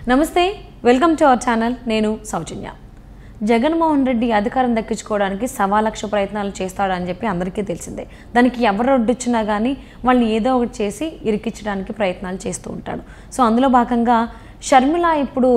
నమస్తే, welcome to our channel. నేను సౌజన్య. జగన్మోహన్ రెడ్డి అధికారం దక్కించుకోవడానికి 1,00,000 ప్రయత్నాలు చేస్తాడని చెప్పి అందరికీ తెలిసిందే. దానికి ఎవరు అడ్డొచ్చినా కానీ వాళ్ళని ఏదో ఒకటి చేసి ఇరికించడానికి ప్రయత్నాలు చేస్తూ ఉంటాడు. సో అందులో భాగంగా షర్మిల ఇప్పుడు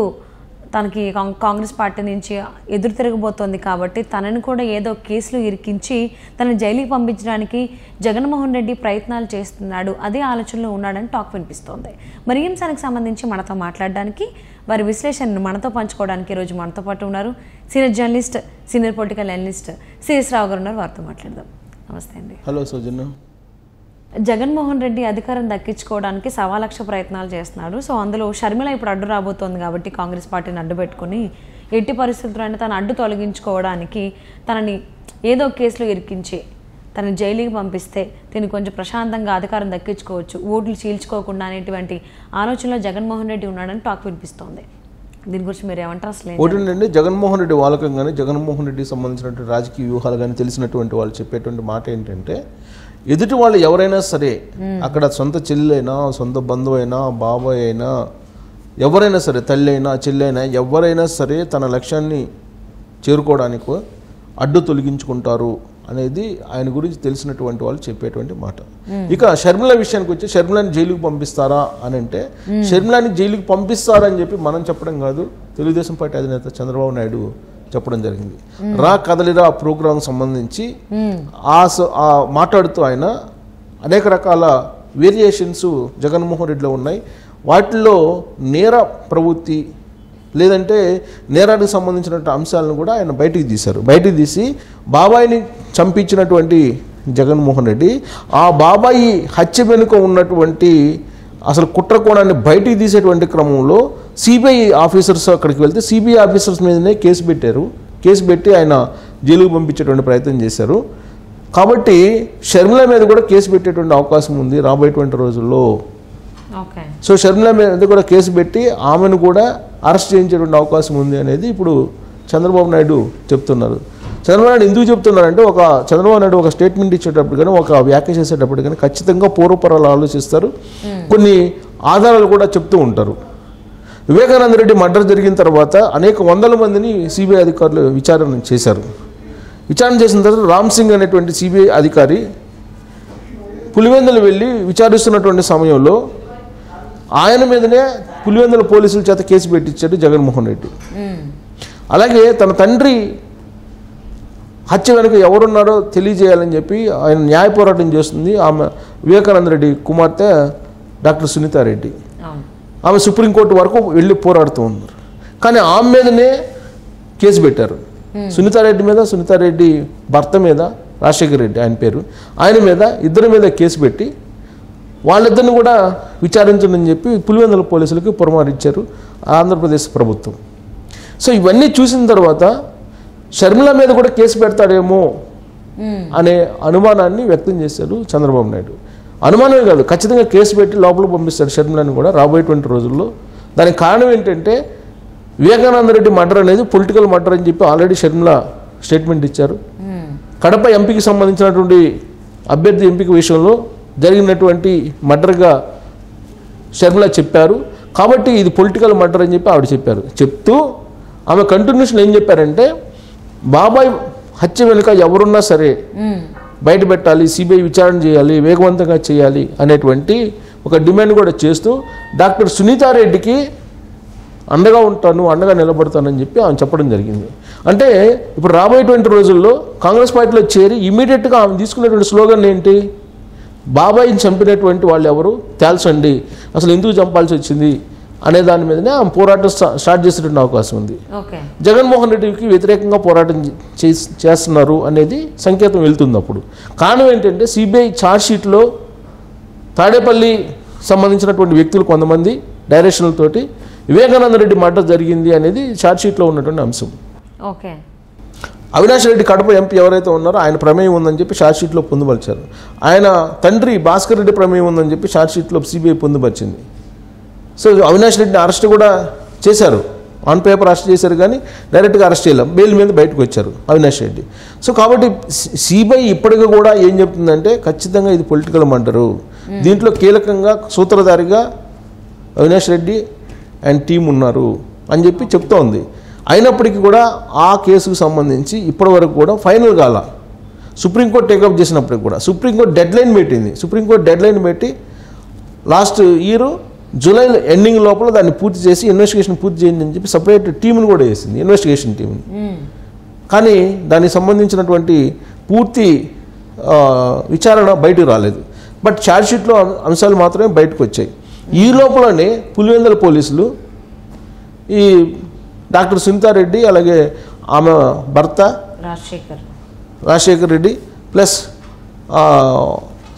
తనకి కాంగ్రెస్ పార్టీ నుంచి ఎదురు తిరగబోతోంది కాబట్టి తనను కూడా ఏదో కేసులు ఇరికించి తనని జైలుకి పంపించడానికి జగన్మోహన్ రెడ్డి ప్రయత్నాలు చేస్తున్నాడు, అదే ఆలోచనలో ఉన్నాడని టాక్ వినిపిస్తోంది. మరి ఈ అంశానికి సంబంధించి మనతో మాట్లాడడానికి, వారి విశ్లేషణను మనతో పంచుకోవడానికి ఈరోజు మనతో పాటు ఉన్నారు senior journalist, senior political analyst CS Rao గారు ఉన్నారు. వారితో మాట్లాడదాం. నమస్తే అండి. హలో సౌజన్య. జగన్మోహన్ రెడ్డి అధికారం దక్కించుకోవడానికి 1,00,000 ప్రయత్నాలు చేస్తున్నాడు. సో అందులో షర్మిల ఇప్పుడు అడ్డు రాబోతోంది కాబట్టి కాంగ్రెస్ పార్టీని అడ్డు పెట్టుకుని ఎట్టి పరిస్థితుల్లో తన అడ్డు తొలగించుకోవడానికి తనని ఏదో కేసులో ఇరికించి తనని జైలుకి పంపిస్తే దీన్ని కొంచెం ప్రశాంతంగా అధికారం దక్కించుకోవచ్చు, ఓట్లు చీల్చుకోకుండా అనేటువంటి ఆలోచనలో జగన్మోహన్ రెడ్డి ఉన్నాడని టాక్ వినిపిస్తోంది. దీని గురించి మీరు ఏమంటారు? అసలు ఒకటండి, జగన్మోహన్ రెడ్డి వాళ్ళకం కానీ జగన్మోహన్ రెడ్డికి సంబంధించినటువంటి రాజకీయ వ్యూహాలు కానీ తెలిసినటువంటి వాళ్ళు చెప్పేటువంటి మాట ఏంటంటే, ఎదుటి వాళ్ళు ఎవరైనా సరే, అక్కడ సొంత చెల్లెలైనా, సొంత బంధువు అయినా, బాబాయ్ అయినా, ఎవరైనా సరే, తల్లి అయినా, చెల్లి అయినా, ఎవరైనా సరే తన లక్ష్యాన్ని చేరుకోవడానికి అడ్డు తొలగించుకుంటారు అనేది ఆయన గురించి తెలిసినటువంటి వాళ్ళు చెప్పేటువంటి మాట. ఇక షర్మిల విషయానికి వచ్చి షర్మిలాని జైలుకి పంపిస్తారా అని అంటే, షర్మిలాని జైలుకి పంపిస్తారని చెప్పి మనం చెప్పడం కాదు, తెలుగుదేశం పార్టీ అధినేత చంద్రబాబు నాయుడు చెప్పడం జరిగింది. రా కదలిరా ప్రోగ్రాం సంబంధించి మాట్లాడుతూ ఆయన అనేక రకాల వేరియేషన్స్ జగన్మోహన్ రెడ్డిలో ఉన్నాయి. వాటిల్లో నేర ప్రవృత్తి లేదంటే నేరానికి సంబంధించినటువంటి అంశాలను కూడా ఆయన బయటికి తీసి బాబాయిని చంపించినటువంటి జగన్మోహన్ రెడ్డి ఆ బాబాయి హత్య వెనుక ఉన్నటువంటి అసలు కుట్రకోణాన్ని బయటికి తీసేటువంటి క్రమంలో సిబిఐ ఆఫీసర్స్ అక్కడికి వెళ్తే సిబిఐ ఆఫీసర్స్ మీదనే కేసు పెట్టి ఆయన జైలుకు పంపించేటువంటి ప్రయత్నం చేశారు. కాబట్టి షర్మిల మీద కూడా కేసు పెట్టేటువంటి అవకాశం ఉంది రాబోయేటువంటి రోజుల్లో. సో షర్మిల మీద కూడా కేసు పెట్టి ఆమెను కూడా అరెస్ట్ చేయించేటువంటి అవకాశం ఉంది అనేది ఇప్పుడు చంద్రబాబు నాయుడు చెప్తున్నారు. చంద్రబాబు నాయుడు ఎందుకు చెప్తున్నారంటే, చంద్రబాబు నాయుడు ఒక స్టేట్మెంట్ ఇచ్చేటప్పుడు కానీ, ఒక వ్యాఖ్య చేసేటప్పుడు కానీ ఖచ్చితంగా పూర్వపరాలు ఆలోచిస్తారు, కొన్ని ఆధారాలు కూడా చెప్తూ ఉంటారు. వివేకానంద రెడ్డి మర్డర్ జరిగిన తర్వాత అనేక వందల మందిని సిబిఐ అధికారులు విచారణ చేసిన తర్వాత రామ్ సింగ్ అనేటువంటి సిబిఐ అధికారి పులివెందులు వెళ్ళి విచారిస్తున్నటువంటి సమయంలో ఆయన మీదనే పులివెందుల పోలీసుల చేత కేసు పెట్టించాడు జగన్మోహన్ రెడ్డి. అలాగే తన తండ్రి హత్య వెనుక ఎవరున్నారో తెలియజేయాలని చెప్పి ఆయన న్యాయ పోరాటం చేస్తుంది ఆమె వివేకానంద రెడ్డి కుమార్తె డాక్టర్ సునీతారెడ్డి. ఆమె సుప్రీంకోర్టు వరకు వెళ్ళి పోరాడుతూ ఉన్నారు. కానీ ఆమె మీదనే కేసు పెట్టారు. సునీతారెడ్డి భర్త మీద, రాజశేఖర్ రెడ్డి ఆయన పేరు, ఆయన మీద, ఇద్దరి మీద కేసు పెట్టి వాళ్ళిద్దరిని కూడా విచారించని చెప్పి పులివెందుల పోలీసులకి పురమారించారు ఆంధ్రప్రదేశ్ ప్రభుత్వం. సో ఇవన్నీ చూసిన తర్వాత షర్మిల మీద కూడా కేసు పెడతాడేమో అనే అనుమానాన్ని వ్యక్తం చేశారు చంద్రబాబు నాయుడు. అనుమానమే కాదు, ఖచ్చితంగా కేసు పెట్టి లోపల పంపిస్తారు షర్మిలని కూడా రాబోయేటువంటి రోజుల్లో. దానికి కారణం ఏంటంటే, వివేకానంద రెడ్డి మర్డర్ అనేది పొలిటికల్ మర్డర్ అని చెప్పి ఆల్రెడీ షర్మిల స్టేట్మెంట్ ఇచ్చారు. కడప ఎంపీకి సంబంధించినటువంటి అభ్యర్థి ఎంపిక విషయంలో జరిగినటువంటి మర్డర్గా షర్మిల చెప్పారు. కాబట్టి ఇది పొలిటికల్ మర్డర్ అని చెప్పి ఆవిడ చెప్తూ ఆమె కంటిన్యూషన్ ఏం చెప్పారంటే, బాబాయ్ హత్య వెనుక ఎవరున్నా సరే బయట పెట్టాలి, సిబిఐ విచారణ చేయాలి, వేగవంతంగా చేయాలి అనేటువంటి ఒక డిమాండ్ కూడా చేస్తూ డాక్టర్ సునీతారెడ్డికి అండగా నిలబడతానని చెప్పి ఆమె చెప్పడం జరిగింది. అంటే ఇప్పుడు రాబోయేటువంటి రోజుల్లో కాంగ్రెస్ పార్టీలో చేరి ఇమీడియట్గా ఆమె తీసుకునేటువంటి స్లోగన్ ఏంటి, బాబాయిని చంపినటువంటి వాళ్ళు ఎవరు తేల్చండి, అసలు ఎందుకు చంపాల్సి వచ్చింది అనే దాని మీదనే ఆమె పోరాటం స్టార్ట్ చేసేటువంటి అవకాశం ఉంది. జగన్మోహన్ రెడ్డికి వ్యతిరేకంగా పోరాటం చేస్తున్నారు అనేది సంకేతం వెళ్తుంది. అప్పుడు కారణం ఏంటంటే, సిబిఐ ఛార్జ్షీట్లో తాడేపల్లి సంబంధించినటువంటి వ్యక్తులు కొంతమంది డైరెక్షన్లతోటి వివేకానంద రెడ్డి మర్డర్ జరిగింది అనేది ఛార్జ్షీట్లో ఉన్నటువంటి అంశం. అవినాష్ రెడ్డి కడప ఎంపీ ఎవరైతే ఉన్నారో ఆయన ప్రమేయం ఉందని చెప్పి ఛార్జ్షీట్లో పొందుపరిచారు. ఆయన తండ్రి భాస్కర్ రెడ్డి ప్రమేయం ఉందని చెప్పి ఛార్జ్షీట్లో సిబిఐ పొందుపరిచింది. సో అవినాష్ రెడ్డిని అరెస్ట్ కూడా చేశారు, ఆన్ పేపర్ అరెస్ట్ చేశారు, కానీ డైరెక్ట్గా అరెస్ట్ చేయలేం, బెయిల్ మీద బయటకు వచ్చారు అవినాష్ రెడ్డి. సో కాబట్టి సిబిఐ ఇప్పటికీ కూడా ఏం చెప్తుందంటే, ఖచ్చితంగా ఇది పొలిటికల్ మర్డరు, దీంట్లో కీలకంగా సూత్రధారిగా అవినాష్ రెడ్డి అండ్ టీం ఉన్నారు అని చెప్పి చెప్తోంది. అయినప్పటికీ కూడా ఆ కేసుకు సంబంధించి ఇప్పటివరకు కూడా ఫైనల్ కాల. సుప్రీంకోర్టు టేకప్ చేసినప్పటికి కూడా సుప్రీంకోర్టు డెడ్లైన్ పెట్టింది. సుప్రీంకోర్టు డెడ్లైన్ పెట్టి లాస్ట్ ఇయర్ జూలై ఎండింగ్ లోపల దాన్ని పూర్తి చేసి ఇన్వెస్టిగేషన్ పూర్తి చేయండి అని చెప్పి సపరేట్ టీంని కూడా వేసింది, ఇన్వెస్టిగేషన్ టీంని. కానీ దానికి సంబంధించినటువంటి పూర్తి విచారణ బయటకు రాలేదు. బట్ ఛార్జ్షీట్లో అంశాలు మాత్రమే బయటకు వచ్చాయి. ఈ లోపలనే పులివెందుల పోలీసులు ఈ డాక్టర్ సునీతారెడ్డి అలాగే ఆమె భర్త రాజశేఖర్ రెడ్డి ప్లస్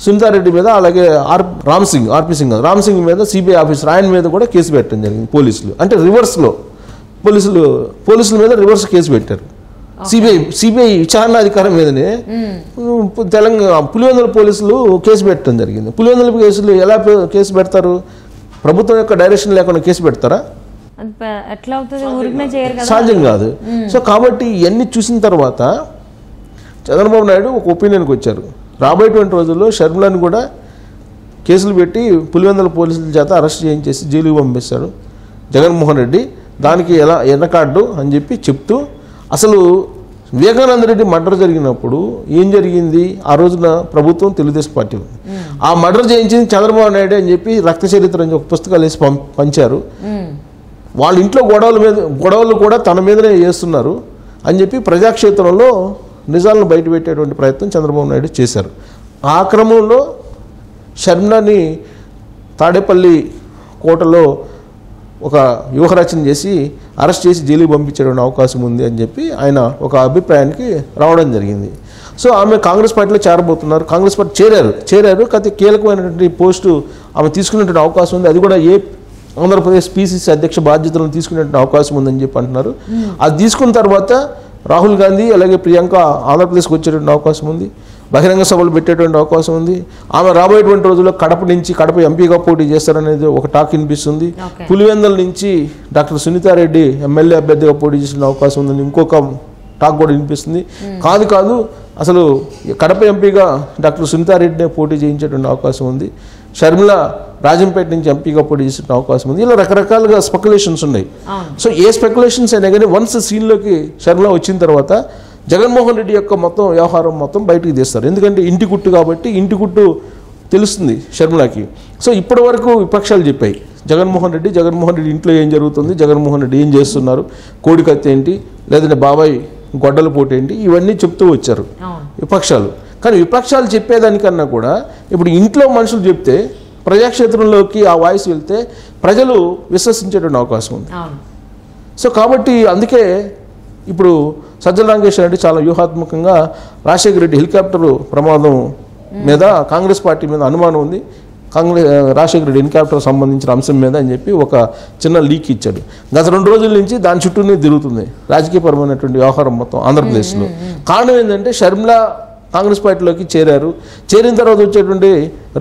సునీతారెడ్డి మీద అలాగే ఆర్పి సింగ్ మీద సిబిఐ ఆఫీసర్ ఆయన మీద కూడా కేసు పెట్టడం జరిగింది పోలీసులు. అంటే రివర్స్లో పోలీసుల మీద రివర్స్ కేసు పెట్టారు. సిబిఐ విచారణాధికారం మీదనే తెలంగాణ పులివెందుల పోలీసులు కేసు పెట్టడం జరిగింది. పులివెందుల కేసులు ఎలా కేసు పెడతారు? ప్రభుత్వం యొక్క డైరెక్షన్ లేకుండా కేసు పెడతారా? సాధ్యం కాదు. సో కాబట్టి ఇవన్నీ చూసిన తర్వాత చంద్రబాబు నాయుడు ఒక ఒపీనియన్కి వచ్చారు. రాబోయేటువంటి రోజుల్లో షర్మిలను కూడా కేసులు పెట్టి పులివెందుల పోలీసుల చేత అరెస్ట్ చేయించేసి జైలుకి పంపిస్తాడు జగన్మోహన్ రెడ్డి. దానికి ఎలా ఎన్నకాడ్డు అని చెప్పి చెప్తూ అసలు వివేకానంద రెడ్డి మర్డర్ జరిగినప్పుడు ఏం జరిగింది? ఆ రోజున ప్రభుత్వం తెలుగుదేశం పార్టీ ఉంది. ఆ మర్డర్ చేయించింది చంద్రబాబు నాయుడు అని చెప్పి రక్త చరిత్ర అని ఒక పుస్తకాలు వేసి పంచారు. వాళ్ళ ఇంట్లో గొడవలు కూడా తన మీదనే చేస్తున్నారు అని చెప్పి ప్రజాక్షేత్రంలో నిజాలను బయటపెట్టేటువంటి ప్రయత్నం చంద్రబాబు నాయుడు చేశారు. ఆ క్రమంలో షర్మిలని తాడేపల్లి కోటలో ఒక వ్యూహరచన చేసి అరెస్ట్ చేసి జైలుకి పంపించేటువంటి అవకాశం ఉంది అని చెప్పి ఆయన ఒక అభిప్రాయానికి రావడం జరిగింది. సో ఆమె కాంగ్రెస్ పార్టీలో చేరబోతున్నారు. కాంగ్రెస్ పార్టీ చేరారు కాకపోతే కీలకమైనటువంటి పోస్టు ఆమె తీసుకునేటువంటి అవకాశం ఉంది. అది కూడా ఆంధ్రప్రదేశ్ పిసిసి అధ్యక్ష బాధ్యతలను తీసుకునేటువంటి అవకాశం ఉందని చెప్పి అంటున్నారు. అది తీసుకున్న తర్వాత రాహుల్ గాంధీ అలాగే ప్రియాంక ఆంధ్రప్రదేశ్కి వచ్చేటువంటి అవకాశం ఉంది. బహిరంగ సభలు పెట్టేటువంటి అవకాశం ఉంది. ఆమె రాబోయేటువంటి రోజుల్లో కడప ఎంపీగా పోటీ చేస్తారనేది ఒక టాక్ వినిపిస్తుంది. పులివెందుల నుంచి డాక్టర్ సునీతారెడ్డి ఎమ్మెల్యే అభ్యర్థిగా పోటీ చేసిన అవకాశం ఉందని ఇంకొక టాక్ కూడా వినిపిస్తుంది. కాదు అసలు కడప ఎంపీగా డాక్టర్ సునీతారెడ్డినే పోటీ చేయించేటువంటి అవకాశం ఉంది. షర్మిల రాజంపేట నుంచి ఎంపీగా పోటీ చేసిన అవకాశం ఉంది. ఇలా రకరకాలుగా స్పెక్యులేషన్స్ ఉన్నాయి. సో ఏ స్పెక్యులేషన్స్ అయినా కానీ వన్స్ సీన్లోకి షర్మిల వచ్చిన తర్వాత జగన్మోహన్ రెడ్డి యొక్క మొత్తం వ్యవహారం మొత్తం బయటికి తీస్తారు. ఎందుకంటే ఇంటి గుట్టు కాబట్టి ఇంటి గుట్టు తెలుస్తుంది షర్మిలకి. సో ఇప్పటి వరకు విపక్షాలు చెప్పాయి జగన్మోహన్ రెడ్డి ఇంట్లో ఏం జరుగుతుంది, జగన్మోహన్ రెడ్డి ఏం చేస్తున్నారు, కోడికత్తి ఏంటి, లేదంటే బాబాయ్ గొడ్డల పోటీ ఏంటి, ఇవన్నీ చెప్తూ వచ్చారు విపక్షాలు. కానీ విపక్షాలు చెప్పేదానికన్నా కూడా ఇప్పుడు ఇంట్లో మనుషులు చెప్తే ప్రజాక్షేత్రంలోకి ఆ వాయిస్ వెళ్తే ప్రజలు విశ్వసించేటువంటి అవకాశం ఉంది. సో కాబట్టి అందుకే ఇప్పుడు సజ్జల రామకృష్ణ రెడ్డి చాలా వ్యూహాత్మకంగా రాజశేఖర రెడ్డి హెలికాప్టర్ ప్రమాదం మీద కాంగ్రెస్ పార్టీ మీద అనుమానం ఉంది, రాజశేఖర రెడ్డి హెలికాప్టర్ సంబంధించిన అంశం మీద అని చెప్పి ఒక చిన్న లీక్ ఇచ్చాడు. గత 2 రోజుల నుంచి దాని చుట్టూనే తిరుగుతుంది రాజకీయపరమైనటువంటి వ్యవహారం మొత్తం ఆంధ్రప్రదేశ్లో. కారణం ఏంటంటే షర్మిల కాంగ్రెస్ పార్టీలోకి చేరిన తర్వాత వచ్చేటువంటి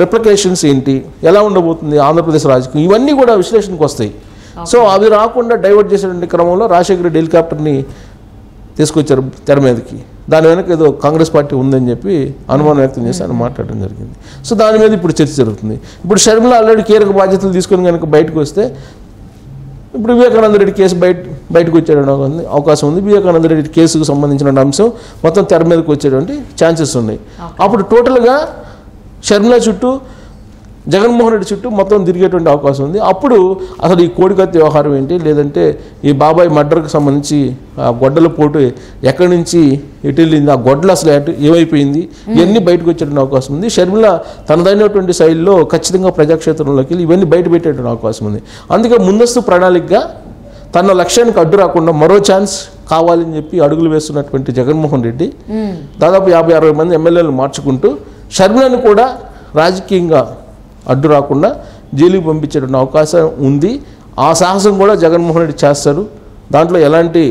రిప్లికేషన్స్ ఏంటి, ఎలా ఉండబోతుంది ఆంధ్రప్రదేశ్ రాజకీయం, ఇవన్నీ కూడా విశ్లేషణకు వస్తాయి. సో అవి రాకుండా డైవర్ట్ చేసేటువంటి క్రమంలో రాజశేఖర రెడ్డి హెలికాప్టర్ని తీసుకొచ్చారు తెర మీదకి. దాని వెనక ఏదో కాంగ్రెస్ పార్టీ ఉందని చెప్పి అనుమానం వ్యక్తం చేసి ఆయన మాట్లాడడం జరిగింది. సో దాని మీద ఇప్పుడు చర్చ జరుగుతుంది. ఇప్పుడు షర్మిల ఆల్రెడీ కీలక బాధ్యతలు తీసుకొని కనుక బయటకు వస్తే ఇప్పుడు వివేకానంద రెడ్డి కేసు బయటకు వచ్చేటువంటి అవకాశం ఉంది. వివేకానంద రెడ్డి కేసుకు సంబంధించిన అంశం మొత్తం తెర మీదకి వచ్చేటువంటి ఛాన్సెస్ ఉన్నాయి. అప్పుడు టోటల్గా షర్మిల చుట్టూ జగన్మోహన్ రెడ్డి చుట్టూ మొత్తం తిరిగేటువంటి అవకాశం ఉంది. అప్పుడు అసలు ఈ కోడికత్తి వ్యవహారం ఏంటి, లేదంటే ఈ బాబాయ్ మర్డర్కి సంబంధించి ఆ గొడ్డల పోటు ఎక్కడి నుంచి ఎటు వెళ్ళింది, ఆ గొడ్డలు అసలు ఏమైపోయింది, ఇవన్నీ బయటకు వచ్చేటువంటి అవకాశం ఉంది. షర్మిల తనదైనటువంటి శైలిలో ఖచ్చితంగా ప్రజాక్షేత్రంలోకి వెళ్ళి ఇవన్నీ బయట పెట్టేటువంటి అవకాశం ఉంది. అందుకే ముందస్తు ప్రణాళికగా తన లక్ష్యానికి అడ్డు రాకుండా మరో ఛాన్స్ కావాలని చెప్పి అడుగులు వేస్తున్నటువంటి జగన్మోహన్ రెడ్డి దాదాపు 50-60 మంది ఎమ్మెల్యేలు మార్చుకుంటూ షర్మిలను కూడా రాజకీయంగా అడ్డు రాకుండా జైలుకి పంపించేటువంటి అవకాశం ఉంది. ఆ సాహసం కూడా జగన్మోహన్ రెడ్డి చేస్తారు, దాంట్లో ఎలాంటి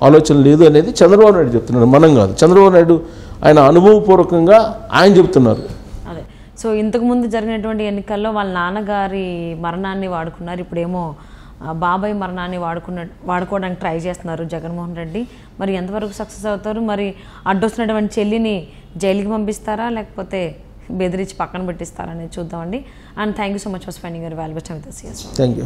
ఆలోచన లేదు అనేది చంద్రబాబు నాయుడు చెప్తున్నాడు, మనం కాదు. చంద్రబాబు నాయుడు ఆయన అనుభవపూర్వకంగా ఆయన చెప్తున్నారు. అదే సో ఇంతకుముందు జరిగినటువంటి ఎన్నికల్లో వాళ్ళ నాన్నగారి మరణాన్ని వాడుకున్నారు, ఇప్పుడేమో బాబాయ్ మరణాన్ని వాడుకోవడానికి ట్రై చేస్తున్నారు జగన్మోహన్ రెడ్డి. మరి ఎంతవరకు సక్సెస్ అవుతారు? మరి అడ్డొస్తున్నటువంటి చెల్లిని జైలుకి పంపిస్తారా లేకపోతే బెదిరించి పక్కన పెట్టిస్తారనేది చూద్దామండి. And thank you so much for spending your valuable time with us. Thank you.